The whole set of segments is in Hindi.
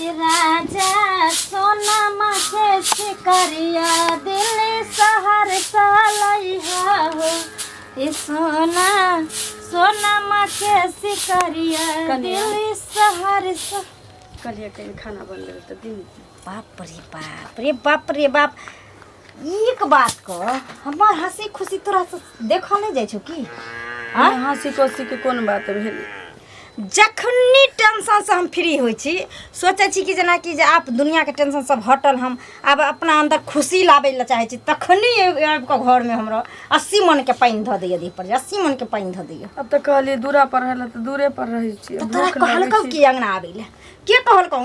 राजा सोनमा के सिकरिया दिल शहर चलैहा हो ए सोना सोनमा के सिकरिया दिल शहर कलिया के खाना बन गए तो दिन बाप रे बाप एक बात को हमार हंसी खुशी तोरा से देखो नहीं जाइ छौ की हंसी खुशी के कोन बात भेल जखनी टेंशन से हम फ्री होइ छी सोचे छी कि जना कि जे आप दुनिया के टेंशन सब हटल हम अब अपना अंदर खुशी लाबे ला चाहे छी तखनी आबि के घर में हमरा 80 मन के पानी ध दिए दी पर 80 मन के पानी ध दिए अब तो कहली दूरा पर रहला तो दूरे पर रही छी तो तोरा कहलकौ कि अंगना आबे ले के कहलकौ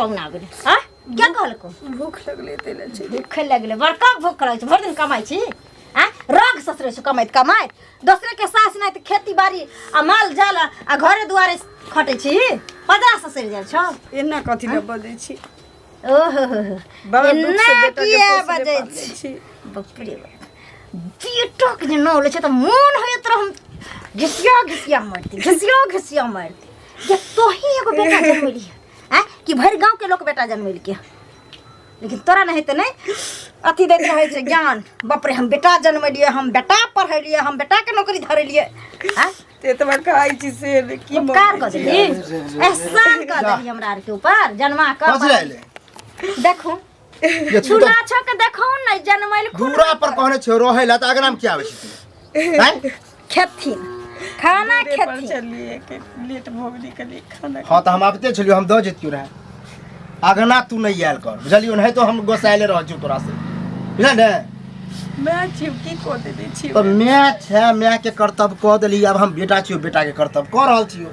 अंगना आबे ले हां क्या कहलकौ भूख लगले तेले छी भूख लगले बड़का भूख लगै छै भर दिन कमाई छी हां रग ससुरे से कमाइत दूसरे के सास नहीं तो खेती बाड़ी आ माल जाल आ घरे दुआरे खटे छी 50 ससुर जाइ छ एना कथि ल बजै छी ओहो बड़ा दुख से बेटा के बजै छी बाप रे बेटक जे न होले छै त मोन होयत रह घिसिया मरती ये तो ही एगो बेटा जन्मली हैं कि भर गांव के लोग बेटा जन्मल के लेकिन तोरा नहीं तो नहीं अथी देख रहे छै ज्ञान बाप रे हम बेटा जन्मलिए हम बेटा पढ़लिए हम बेटा के नौकरी धरलिए हैं ते तो बड़का आई छी से की उपकार कर देली एहसान कर देली हमरा आर के ऊपर जन्मा कर देखो चूल्हा छ के देखो न जन्मल दूरा पर कहने छ रहे ला त अगनाम की आवे छी हैं खेथिन खाना खेथिन चलिए के लेट भोगली के लिए खाना हां त हम आबते छलियो हम द जेतियो रहे अगना तू नहीं आयल कर बुझलियो नहीं तो हम गोसाइले रह जू तोरा से बुझल ने मैं चिपकी को दे दी छी तो मैं के कर्तव्य कह देली अब हम बेटा छियो बेटा के कर्तव्य कर रहल छियो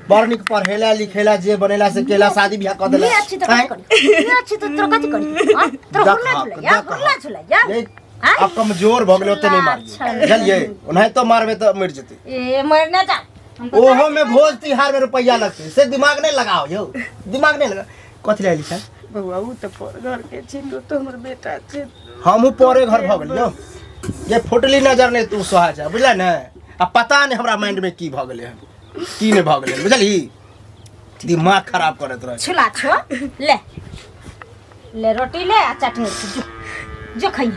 बड़ निक पढ़ेला लिखेला जे बनेला से केला शादी बियाह कर देला अच्छी तो कथि तोरा कथि करी हां तोरा हुरला झुला या अब कमजोर भ गेलो त नहीं मार बुझलिए नहीं तो मारबे तो मर जते ए मरना जा ओहो में भोज तिहार में रुपया लगते से दिमाग नहीं लगाओ यो दिमाग नहीं लगा कथि ले लिखा बउआ उ त पर घर के छिलो तो हमर बेटा छै हमहू परे घर भ गेलियो ये फुटली नजर नहीं तू सोहा जा बुझला ने अब पता नहीं हमरा माइंड में की भ गेले की नहीं भ गेले बुझली दिमाग खराब करत रह छुला छो ले रोटी ले आ चटनी जो खई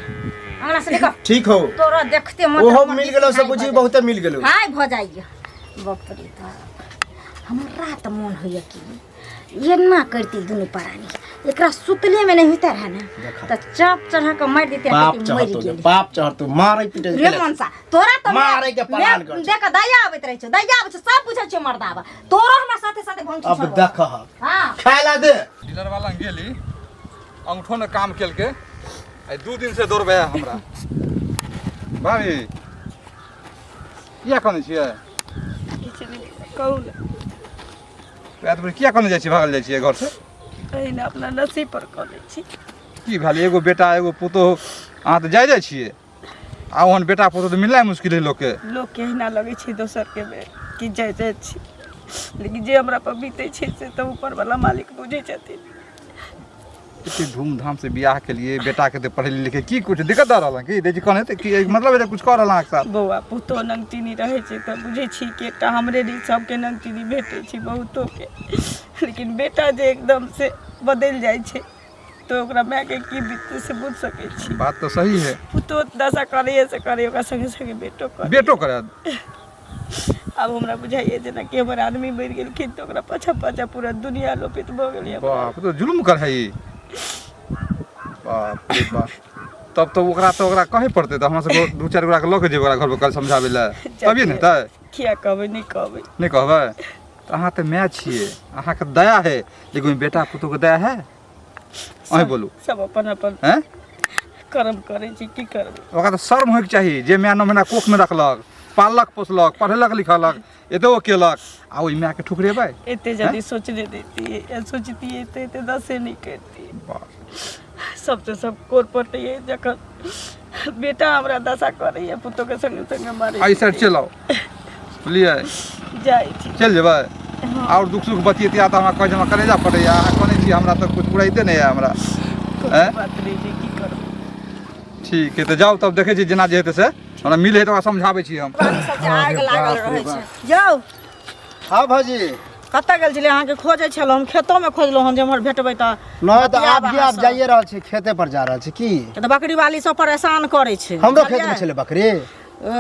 अंगना से लेकर ठीक हो तोरा देखते मत ओहो मिल गेलो से बुझी बहुते मिल गेलो हाय भ जाइए बाप रे हमर रात मन होइए कि ये ना करती दुनु परानी एकरा सुतले में नहीं होता है ना त चाप चढ़ा के मार देते बाप चढ़ तो मारे पीटे रे मनसा तोरा तो मारे के पलान कर देख दया आबत रह छ सब बुझै छ मर्दावा तोरो हमरा साथे भंग अब देख हां खायला दे डीलर वाला गेली अंगूठो ने काम केल के आई 2 दिन से दौड़बे हमरा भाभी किया कोन छियै किछ नहीं कहू रात भर किया कोन जाइ छी भागल जाइ छी घर से एहिना अपना नसीब पर क लै छी की भेल एगो बेटा एगो पुतो अहाँ त जाय छियै आ ओहन बेटा पुतो त मिलनाइ मुश्किल है लोग के एहिना लगे छै दोसर के कि जाय छी लेकिन जे हमरा पर बीते छै से त ऊपर वाला मालिक बुझै छथिन इतनी धूमधाम से बियाह के लिए बेटा के पढ़े लिखे की कुछ दिक्कत आ रहा कि देखी कौन है कि मतलब है कुछ कर रहा साथ बउआ पुतो नंगटीनी रहे छै त बुझै छी कि एकटा हमरे री सबके नंगटीनी भेटै छै बहुतो के लेकिन बेटा जे एकदम से बदल जाय छै तो ओकरा माय के की बीतते से बुझ सकै छी बात तो सही है पुतो दशा करे से करे ओकरा संगे संगे बेटो करे अब हमरा बुझाइए जेना कि हमर आदमी मर गेलखिन त ओकरा पाछा पूरा दुनिया लोपित भ गेलै बाप तो जुल्म कर है बाप रे बाप तब तो ओकरा कहे पड़ते त हमरा सब 2-4 गोरा के ल के जे ओकरा घर पर कल समझावे ला तभी न त किया कहबै नहीं कहबै त अहाँ त मैं छिए अहाँ के दया है लेकिन बेटा पुतो के दया है अहि बोलू सब अपन हैं कर्म करे छी की करबै ओकरा त शर्म होय के चाहिए जे मैं 9 महीना कोख में रखलक पालक पोसलक पढ़लक लिखलक एतो केलक आ ओइ माय के ठुकरेबै एते जल्दी सोचने देती सोचती एते दसे नहीं करती सबसे सब कोरपट ये जखन बेटा हमरा दशा करे पुतो के संगे संगे मारे आई साइड चलो लिए जाई छी चल जेबै और दुख सुख बतियतिया त हमरा कह जमा करेजा पड़ैया अहाँ कोने छी हमरा त कुछ पुराइते नहीं है हमरा हैं बात रे जी की करब ठीक है त जाओ तब देखे छी जेना जे हेते से हमरा मिले त समझाबै छी हम आग लागल रहे छै जाओ हां भाजी कतऽ गेल छलियै अहाँके खोजै छलहुँ हम खेतोमे खोजलहुँ हन जे हमर भेटबै तऽ नहीं तो आप भी आप जाइए रहल छी खेते पर जा रहल छी की तऽ बकरी वाली सब परेशान करै छै हमरो खेत में छले बकरी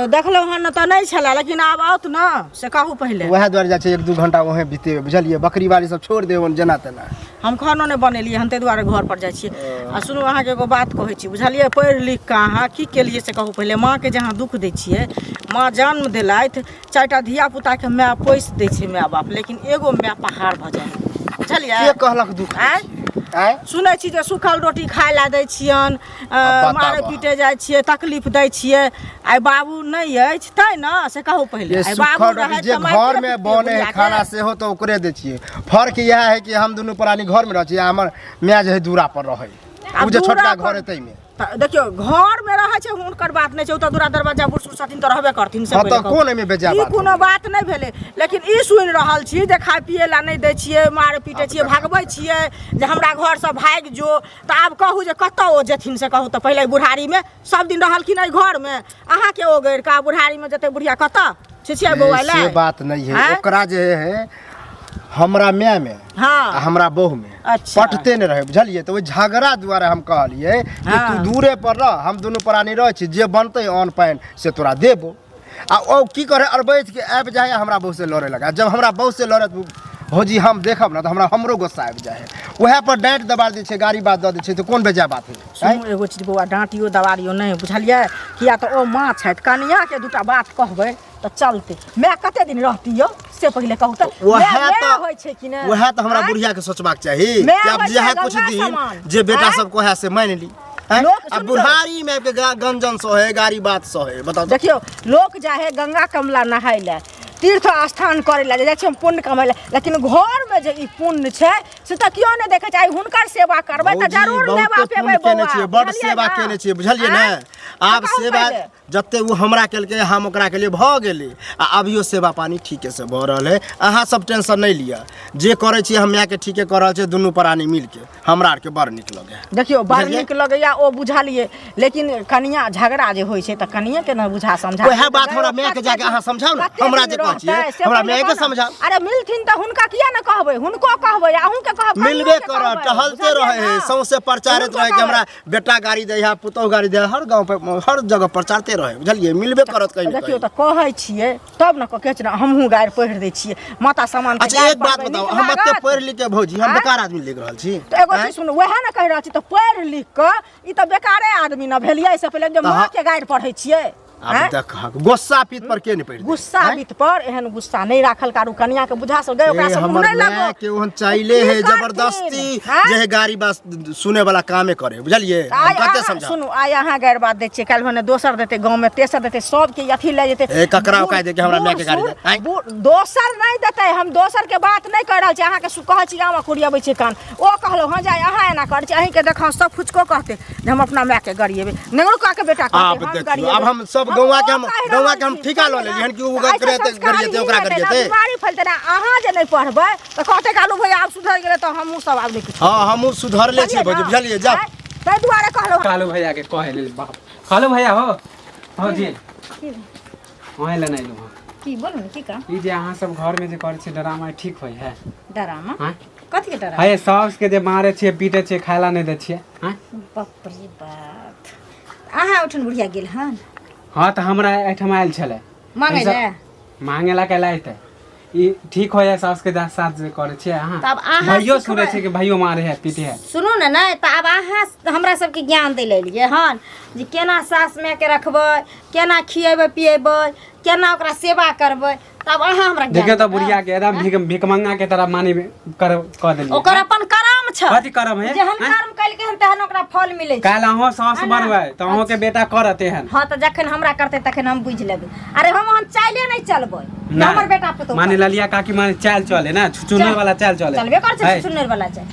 देखलहुँ हन तऽ नहि छलए लेकिन आब आउत ने से कहू पहिले वएह दुआरे जाइ छै 1-2 घंटा वहीं बीते बुझलिए बकरी वाली सब छोड़ देवन जेना तेना हम खानो नहि बनेलियै हन ताहि दुआरे घर पर जाइ छियै आ सुनू अहाँके एगो बात कहै छी बुझलियै पढ़ि लिख कऽ अहाँ की केलियै से कहू पहिले माँके जे अहाँ दुःख दै छियै माँ जन्म देलथि 4टा धियापुताके माय पोसि दै छै माय बाप लेकिन एगो माय पहाड़ भऽ जाइ बुझलियै के कहलक दुख आय सुनै छी जे सुखल रोटी खाय लए दै छियनि मारे पीटे जाइ छियै तकलीफ दै छियै आइ बाबू नहि अछि तै ने से कहू पहिले आइ बाबू रहै जे घर में बने है खाना सेहो तो ओकरे दै छियै फर्क यह है कि हम दुनू प्राणी घर में रह छियै हमर माय जे है दूरा पर रहे उ जे छोटका घर है तै में देखियो घर में रहे छै हुनकर बात नहीं छै ओ त दूरा दरवाजा बुढ़ छथिन त रहबे करथिन से त कोन एमे बेजा बात कोनो बात नहीं भेले लेकिन ई सुनि रहल छी जे खाय पिए ला नहीं दै छियै मार पीटे छियै भगबै छियै जे हमरा घर से भागि जो त आब कहू जे कतौ ओ जेथिन से कहू त पहिले बुढ़ारी में सब दिन रहलखिन आई घर में अहाँ के ओ गैर का बुढ़ारी में जते बुढ़िया कतौ छिछिया बौआ ले से बात नहीं है ओकरा जे है हमरा माय में हाँ हमरा बहू में अच्छा पटते नहीं रहे बुझलिए तो झगड़ा द्वारे हम कहलिए कि हाँ। तू दूरे पर रह हम दुनू प्राणी रह छी जे बनते अन्न पानि से तोरा देबो आ ओ की करे अरबैत के आबि जाए हमरा बहू से लड़े लगा जब हमरा बहू से लड़त भौजी हम देखब ना तो हमरो गुस्सा आबि जाए वह पर डांट दबा दै छै गाड़ी बात दऽ दै छै तो कोन बेजा बात है सुनू एगो चीज बौआ डांटियो दबारियो नहीं बुझलिए किया तो ओ माँ छथि कनिया के दूटा बात कहबै तो चलते मैं कते दिन रहती यो से पहले कहू त वह तो हमरा बुढ़िया के सोचबाक चाही कि अब जे है कुछ दिन जे बेटा सब को है से मान ली अब बुढ़ारी में गंजन सो है गाड़ी बात सो है बताओ देखियो लोग जाहे गंगा कमला नहाय ले तीर्थ स्थान करे ला जाइ छै पुण्य कमाय ला लेकिन घर में जे ई पुण्य छै से त कियो नै देखे छै हुनकर सेवा करबै त जरूर लेबा पेबै केने छियै बड़ सेवा केने छियै बुझलियै ने आब सेवा जते वो हमरा केलकै हम ओकरा के लिए भ गेलै आ अभियो सेवा पानी ठीके से भ रहल है अहाँ सब टेंशन नहीं लिया जे करे छी हम के ठीके कर रहल छै दुनू प्राणी मिल के हमरा आर के बड़ नीक लगे देखियो बड़ नीक लगैया ओ बुझलिए लेकिन कनिया झगड़ा जे होय छै त कनिया के न बुझा समझा ओहे बात हमरा माय के जाके अहाँ समझाउ ना हमरा जे कहै छियै हमरा माय के समझाउ अरे मिलथिन त हुनका किया न कहबै हुनको कहबै अहूँ के कहब मिलबे कर टहलते रहे है सौसे प्रचारित रहे कि हमरा बेटा गाड़ी दे है पुतौ गाड़ी दे हर गांव पे हर जगह प्रचारते रहे बुझलिए मिलबे करत कहीं देखियो त कहै छियै तब न कहै छै हमहूँ गाड़ी पढ़ि दै छियै माता सामान अच्छा एक बात बताओ हम एते पढ़ लिख के भौजी हम बेकार आदमी लिख रहल छी त एगो चीज सुन वएह न कहि रहल छी त पढ़ लिख के ई त बेकारे आदमी न भेलियै से पहिले जे माँ के गाड़ी पढ़ै छियै अब देख गुस्सा पीत पर के नहीं पड़ गुस्सा बीत पर एहन गुस्सा नहीं राखल कारू कनिया के बुझा सो गए ओकरा सब नहीं लागो के ओहन चाइले है जबरदस्ती जे है गाड़ी बस सुने वाला कामे करे बुझलिए हम कते समझा सुनु आय अहाँ गाड़ी बात दै छियै काल भने दोसर देते गांव में तेसर देते सब के अथी ले जेते ए ककरा कह दे के हमरा माय के गाड़ी दे दोसर नहीं देते हम दोसर के बात नहीं कर रहल छी अहाँ के कहै छी गांव कुरियाबै छी कान ओ कहलो हां जाय अहाँ एना कर छी अहीं के देखा सब फुचको कहते जे हम अपना माय के गरिएबे नेगरो का के बेटा कहते हम गरिएबे अब हम सब गौवा के हम ठिका ल लेलिहन कि उ करते गरिएते ओकरा गरिएते बीमारी फैलते ना अहाँ जे नहीं पढ़बै त कहते कालू भैया आप सुधर गेले त हमहु सब आब नहीं हां हमहु सुधरले छी बुझलिए जा तै दुआरे कहलो कालू भैया के कहे ले बाप कालू भैया हो जी ओहे ले नहीं लो की बोलू की का ई जे अहाँ सब घर में जे करे छी ड्रामा ठीक होय है डरामा हां कथि के डरामा हाय सास के जे मारे छी पीटे छी खायला नहीं दे छी हां बाप रे बाप अहाँ उठन बुढ़िया गेल हन हां त हमरा एठम आयल छले मांगे ले मांगेला के लायते ई ठीक होय है सास के साथ जे करे छी हां तब अहाँ भाइयो सुने छी कि भाइयो मारे है पीटे है सुनू ने नहीं त अब अहाँ हमरा सबके ज्ञान दे लेलिए हन जे केना सास में के रखबै केना खिएबै पिएबै केना ओकरा सेवा करबै तब अहाँ हमरा देखियो त बुढ़िया के एकदम भिकमंगा के तरह मानी कर देलिए ओकर अपन कर्म छ कथि करम है जेहन कर्म कैल के हन तेहन ओकरा फल मिलै छै काल अहो सास बनबै त अहो के बेटा करते हन हां त जखन हमरा करते तखन हम बुझ लेबै अरे हम चाइले नहीं चलबै हमर बेटा पुतो माने ललिया काकी माने चाल चले ना चुनर वाला चाल चले चलबे कर छै सुनर वाला छै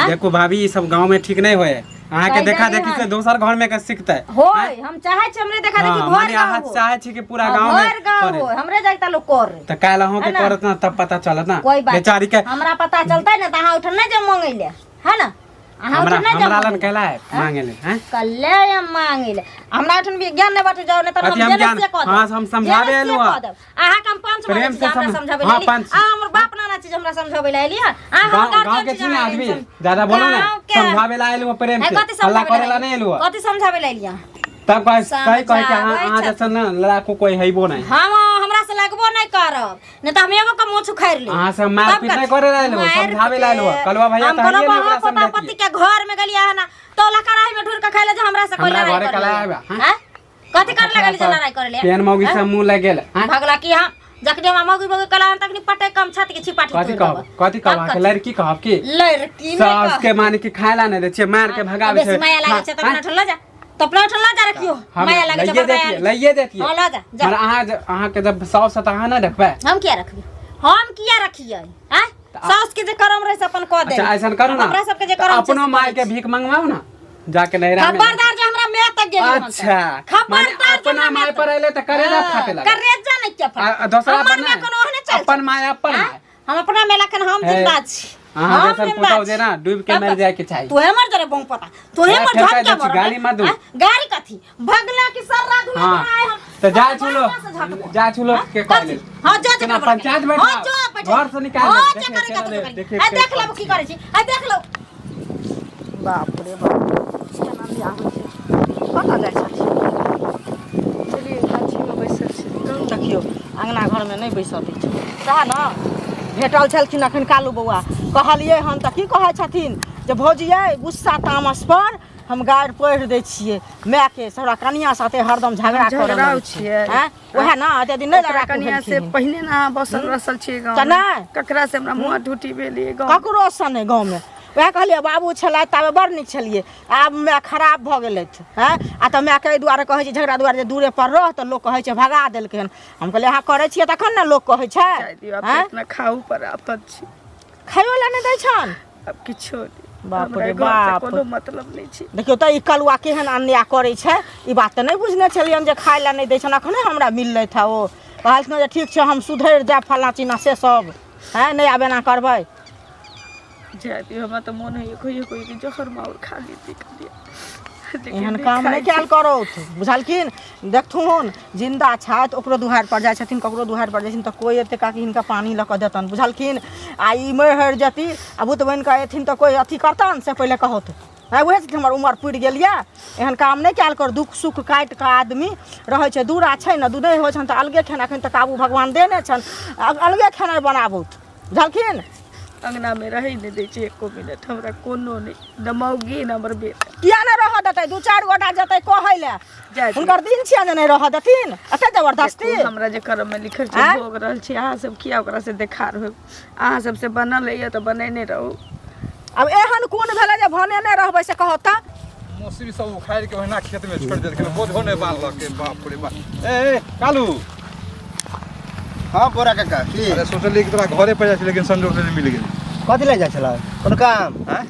देखो भाभी ई सब गांव में ठीक नहीं होए अहाँ के देखा देखी से दोसर घर में के सीखते होय हम चाहे छी हमरे देखा देखी घर माने अहाँ चाहे छी कि पूरा गांव में करे हमरे जाइता लोग कर त काल अहो के करत ना तब पता चलत ना कोई बात बेचारी के हमरा पता चलता है ना त अहाँ उठन नहीं जे मांगे ले है ना हमरा हमरा लन कहला है मांगे ले हैं कल्ले या मांगे ले हमरा ठन भी ज्ञान नै बाटू जाओ नै त हम हम जेल ज्ञान- से कह देब। हाँ, हम समझाबे जेल से एलहुँ। कह देब। अहाँ के हम 5 प्रेम से हमरा सम- समझाबे हाँ, ले पाँच- हमर बाप नाना चीज हमरा समझाबे ले एलिया आ हम गांव के छी ना आदमी ज्यादा बोलो ना समझावे ला एलु प्रेम से हल्ला करे ला नहीं एलु कथि समझाबे ले एलिया तब कह सही कह के समझाबै हां जैसे ना लड़ाकू कोई हैबो नहीं हम हमरा से लगबो नहीं करब नहीं तो हम एगो का मुंह उखाड़ ले अहाँ से मार पीट नहीं करे ला एलु समझावे ला एलु कलवा भैया हम तो कोनो हइए बहा लोग पता पति के घर में गलिया है ना तौला कढ़ाई में ढूर के खाइले जे हमरा से कोई हमरा लड़ाई घरे कर कला ले आबा, हाँ? हैं कथि कर लगली जे लड़ाई करे ले पेन मौगी से मुंह लग गेल हैं भगला की हम जखनी हम मौगी मौगी कला तक नि पटे कम छाती के छिपाटी कथी कहब के लड़की कहब की लड़की में सास के माने की खायला नहीं दे छे मार के भगावे बेसी माया लागे छै त अपना ठल्ला जा तो अपना ठल्ला जा रखियो माया लागे छै लइए देतिए हां ला जा मगर अहाँ के जब सास सता अहाँ ना रखबे हम किया रखबी हम किया रखिए हैं सास के जे करम रहे से अपन कह दे अच्छा ऐसा करू ना हमरा सब के जे करम अपनो माय के भीख मंगवाओ ना जाके नहरा में खबरदार जे हमरा मैं तक गेली अच्छा माने अपना माय पर आइले त करेजा फाटे लगा करेजा नहीं क्या फाटे दूसरा पर में कोनो ओहने चल अपन माय अपन माय हम अपना में लखन हम जिंदा छी अहाँ जैसा पुताव जे ना डूब के मर जाए के चाहिए तू हमर जरे बम पता तू हमर ठेका झटका दे छी, गाली मत दू। गाड़ी कथी भगला की सर्रा धुआ हाँ हम तो जा छुलो के कह ले हां जा केना पंचायत बैठा हां जा बैठा घर से निकाल हां दे, जा करे देखे, कथी आ देख लो की करे छी आ देख लो बाप रे बाप केना बियाह होइ छै पता जाय छै चलिए गाछी में बैसल छी देखियो अंगना घर में नहीं बैसल छै सहा ना भेटल छलखिन अखन कालू बौआ कहलिए हम त की कहै छथिन जे भौजियै गुस्सा तामस पर हम गाड़ पढ़ दै छियै माय के हमरा कनिया साथे हरदम झगड़ा करल छियै। हैं ओहे ना एते दिन नहीं लड़ा कनिया से पहले ना बसल रसल छियै गाँव त नहीं ककरा से हमरा मुँह ढूटी भेलियै गाँव ककरो से नहीं गाँव में वह कहलिए बाबू छलै ताबे बड़ नीक छलिए आब माय खराब भऽ गेलै हैं आ तऽ माय के दुआरे कहै छै झगड़ा दुआरे जे दूरे पर रह तऽ लोग कहै छै भगा देलकै हन हम कहलिए अहाँ करै छियै तखन ने लोग कहै छै जाय दियौ आब इतना खाऊ पर आफत छी खाइयो ला नहीं दै छन अब किछो नहीं बाप हमरा रे घर से बाप। कोनो मतलब नहीं छी देखियो तऽ ई कलुआ केहन अन्याय करै छै ई बात तऽ नहीं बुझने छलियन जे खाइ ला नहीं दै छन अखने हमरा मिललै था ओ कहलखिन जे ठीक छै हम सुधरि जायब फल्ला चिन्ना से सब हैं नहीं आब एना करबै जाय दियौ हमरा तऽ मोन होइए कोई के जहर माउर खा लेती करिए एहन काम नहीं कयल करो बुझलखिन देखथुन जिंदा छथि ओकरो दुहारि पर जाइ छथिन ककरो दुहारि पर जाइ छथिन तऽ कोई एते काकि हिनका पानी लऽ कऽ देतन बुझलखिन आ ई मरि हरि जती आ भूत बनि कऽ एथिन तऽ कोई अथी करतन से पहिले कहत है उहे से हमर उमर पुरि गेल यऽ एहन काम नहीं कयल कर दुख सुख काटि कऽ आदमी रहै छै दूरा छै ने दूधे होइ छनि तऽ अलगे खेनाइ एखन तऽ काबू भगवान देने छनि अलगे खेनाइ बनाबुत बुझलखिन अंगना में रहे नहीं दै छै एको मिनट हमरा कोनो नहीं न मौगी न हमर बेटा किया नहि रहऽ देतै दू चारि गोटा जेतै कहै लए जाय दियौ। हुनकर दिन छिया जे नहि रहऽ देथिन एते जबरदस्ती देखू, हमरा जे कर्म में लिखल छै आँय? भोग रहल छी अहाँ सब किया ओकरा से देखा रहो अहाँ सब से बनल है तो बनेने रहो अब एहन कोन भेलै जे भने नहि रहबै से कहत तऽ मौसरी सब उखाड़ के ओहिना खेत में छोड़ देलकै बोझो नहीं बांधलक के बाप रे बाप ए कालू हाँ बोरा काका की अरे सोचलिए कि तोरा घरे पर जाए लेकिन संजोग से मिल गेल कथी ले जाइ छला कोन काम हैं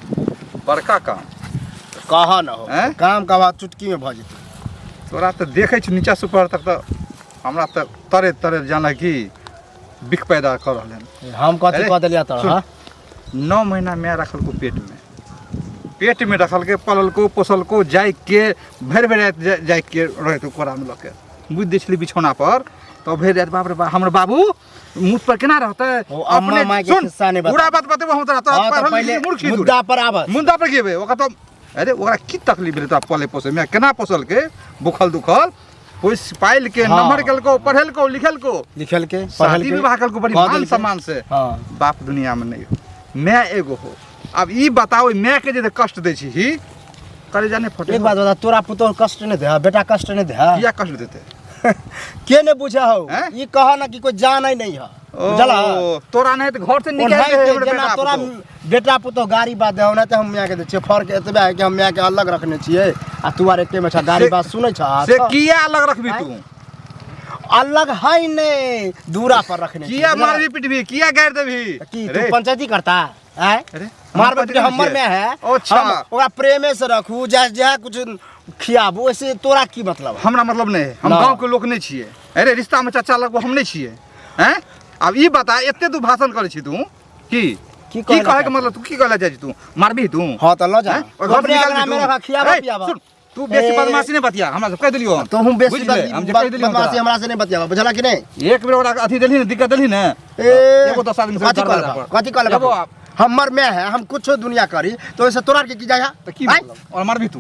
बड़का काम कह न हो हैं? काम का बात चुटकी में भ जेतै तोरा तो देखे छी नीचा से ऊपर तक तो हमरा तो तरे तरे जाना कि बिख पैदा कर रहले हम कथी अरे, कह देलिया त सुन। हां 9 महीना मैं रखल को पेट में रखल के पलल को पोसल को जाय के भर भर जाय के रहे तो कोरा में लके बुझ दे छली बिछौना पर तो भर रात बाप रे बाप हमर बाबू मुंह पर केना रहते ओ अम्मा माय के किस्सा नहीं बता पूरा बात बतेबो हम तोरा हाँ, तो तो पहले मूर्खी मुद्दा पर आबस मुद्दा पर गेबे ओका तो अरे ओकरा की तकलीफ भेल तो पले पोसे मैं केना पोसल के भूखल दुखल पोस पाइल के हाँ। नंबर कल को पढ़ल को लिखल को लिखल के पढ़ल शादी के विवाह कल को बड़ी कह मान देलकै। सम्मान से हाँ बाप दुनिया में नहीं हो मैं एगो हो अब ई बताओ मैं के जे कष्ट दे छी ही करे जाने फटे एक बात बता तोरा पुतोह कष्ट नहीं दे बेटा कष्ट नहीं दे किया कष्ट देते के ने बुझा हो हैं? ई कह ना कि कोई जान ही नहीं है बुझला ओ, तोरा नहीं तो घर से निकाल ओनाहि दे के हमरे जेना बेटा तोरा पुतोह। बेटा पुतोह गाड़ी बात दे ना तो हम मियाँ के दे छियै फर्क एतबे है कि हम मियाँ के अलग रखने छियै आ तू आर एके में छा गाड़ी से- बात सुनै छ से किया अलग रखबी तू अलग है नहीं दूरा पर रखने किया छियै, मारबी पिटबी किया गाड़ देबी की अरे, तू पंचायती करता है अरे मार हम बेटे हमर में है अच्छा। हम ओकरा प्रेमे से रखू जे कुछ खियाबू वैसे तोरा की मतलब है? हमरा मतलब नहीं है हम ना। गांव के लोग नहीं छिए अरे रिश्ता में चाचा लगबो हम नहीं छिए हैं अब ई बता एते तू भाषण करे छी तू की की की कहला कहे के मतलब तू की कहला जाय तू मारबी तू हां तो ल जा हैं? और घर से निकाल अपने दी मेरा तू। खियावा ए, पियावा सुन, तू बेसी ए, बदमाशी नहीं बतिया हमरा से कह दिलियो तो हम बेसी बुझ ले, हम जे कह दिलियो बदमाशी तोरा। हमरा से नहीं बतियावा बुझला कि नहीं एक बेर ओकरा अथी देलही ने दिक्कत देलही ने ए एगो 10 आदमी से कथी दरवाजा कहला पर। कथी कहला एगो आप हमर में है हम कुछ दुनिया करी तो ऐसे तोरा के की जाया तो की हैं? मतलब और मारबी तू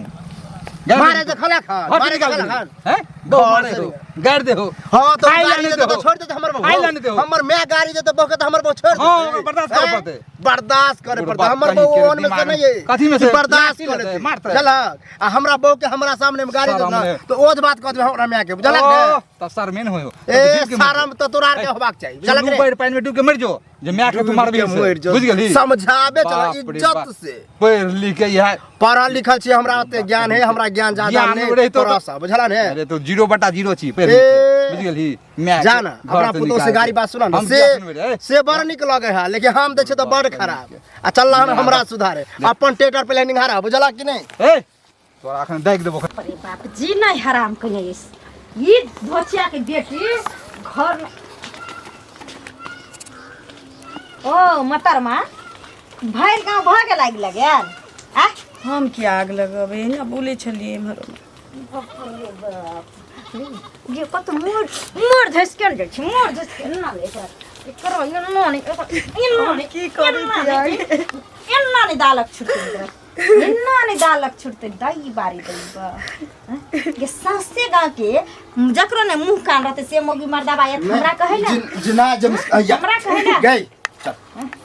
मारे तो खला खा मारे मारे निकाल खला दे खा हैं दो मारे हो गाड़ दे हो हां तो आई गाड़ी लाने दे तो दो। छोड़ दे हमर आई बहू लाने दो। हमर मैं गाड़ी दे तो बहू के तो हमर बहू छोड़ दे हाँ, ओकरा बर्दाश्त करे हैं? पड़ते। बर्दाश्त करे ओकरा पड़ते बात हमर कहीं बहू के ओन में से दिमाग नहीं है कथी में से? कि बर्दाश्त लाठी करे लेते, मारते। चला आ हमरा बहू के हमरा सामने में गाड़ी दे ना सामने। तो ओज बात कह दे हमरा में आके बुझला ओ, ने तो शर्मेन होयो ए सारम तो तोरा के होबाक चाहिए बुझला चल कि पैर पानी में डूब के मर जो जे मैं के तू मारबी बुझ गेली समझाबे चला बाप रे इज्जत बाप। से पढ़ लिख के यह पढ़ल लिखल छी हमरा ओते ज्ञान है हमरा ज्ञान ज्यादा ज्ञान नहीं रही तो- तोरा सा बुझला ने अरे तो 0/0 छी पढ़ ए, बुझ गेली मैं जाना अपना पुतो से गाड़ी बात सुना ना से बड़ निक लगे है लेकिन हम देखे तो बड़ खराब आ चल हमरा सुधारे अपन टेटर प्लानिंग हारा बुझला कि नहीं ए तोरा अखन देख देबो अरे बाप जी नहीं हराम कने ये धोचिया के बेटी घर में ओ मतरमा भैर गाँव भागे लाग लगेल आ हम क्या आग लगबे ना बोले छलिए इम्हर ये कत मोर धस कर जाइ छी मोर धस के ना ले कर करो ये नोनी की करी थी आगे? एन्ना नि दालक छुट्टी एन्ना नि दालक छुट्टी दई बारी दई बा ये सासे गाँव के जकरो ने मुंह कान रहते से मोगी मर्दा बाय हमरा कहे ना जिना जम हमरा कहे ना गई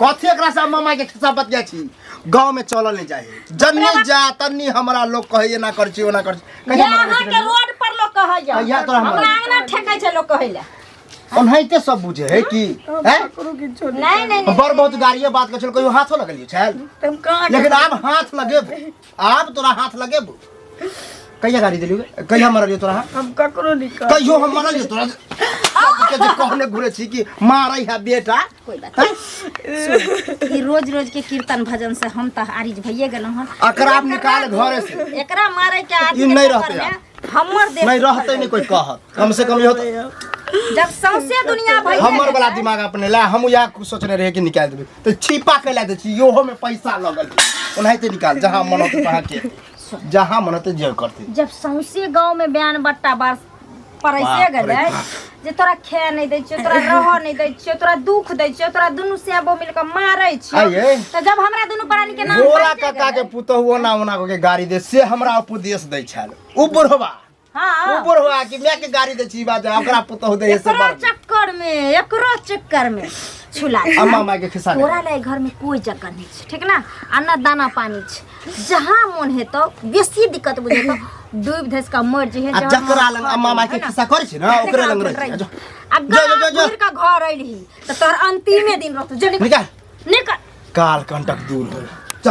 कथी एकरा से मामा के खिस्सा बतिया छी गांव में चलल नहीं जाए जन्नी जा तन्नी हमरा लोग कहे ना कर छी ओना कर छी यहाँ के रोड पर लोग कहे जा कहिया तोरा हमरा आंगना ठेकै छै लोग कहे ला ओनहिते सब बुझे है कि हैं नहीं नहीं बड़ बहुत गाड़िए बात कर चल कहियो हाथो लगलियो छल तुम कहाँ लेकिन अब हाथ लगेबो अब तोरा हाथ लगेबो कहिया गाड़ी दिलियो कहिया मरलियो तोरा हम ककरो नहीं कर कहियो हम मरलियो तोरा के जे कहने घुरे छी कि मारै है बेटा कोई बात नहीं। ई रोज रोज के कीर्तन भजन से हम त आरिज भइए गेलौ हन अकरा आप निकाल घरे से एकरा मारे के आज ई नहीं रहते हमर देश नहीं रहते नहीं कोई कहत कम से कम ये होता जब सौंसे दुनिया भइए हमर वाला दिमाग अपने ला हम या कुछ सोचने रहे कि निकाल देबे तो छिपा के ला दे छी योहो में पैसा लगल ओनाहिते निकाल जहां मन होते वहां के जहां मन होते जे करते जब सौंसे गांव में बयान बट्टा बार परैसे बाप रे गेलै बाप। जे तोरा खे नहीं दै छियो तोरा रह नहीं दै छियो तोरा दुख दै छियो तोरा दुनु सेबो मिल के मारै छियो आइए। तो जब हमरा दुनु प्राणी के नाम गोरा बाजि काका के गेलै, पुतहुओ ना ओना के गाड़ी दे से हमरा उपदेश दै छल उ बुढ़वा हाँ उ बुढ़वा कि मैं के गाड़ी दे छी बाजा ओकरा पुतहु दे से एकरो बड़ चक्कर में छुला अम्मा माय के खिस्सा तोरा ले घर में कोई जगह नहीं छै ठीक ना अन्ना दाना पानी छै जहां मन हे तो बेसी दिक्कत बुझे तो डूब धस का मर जे आ जकरा लंग अम्मा माय के खिस्सा करै छी ना ओकरे लंग रह आ जो गाँव का घर अइलही तो तोर अंतिमे दिन रहतो जे निकाल निकल काल कंटक दूर हो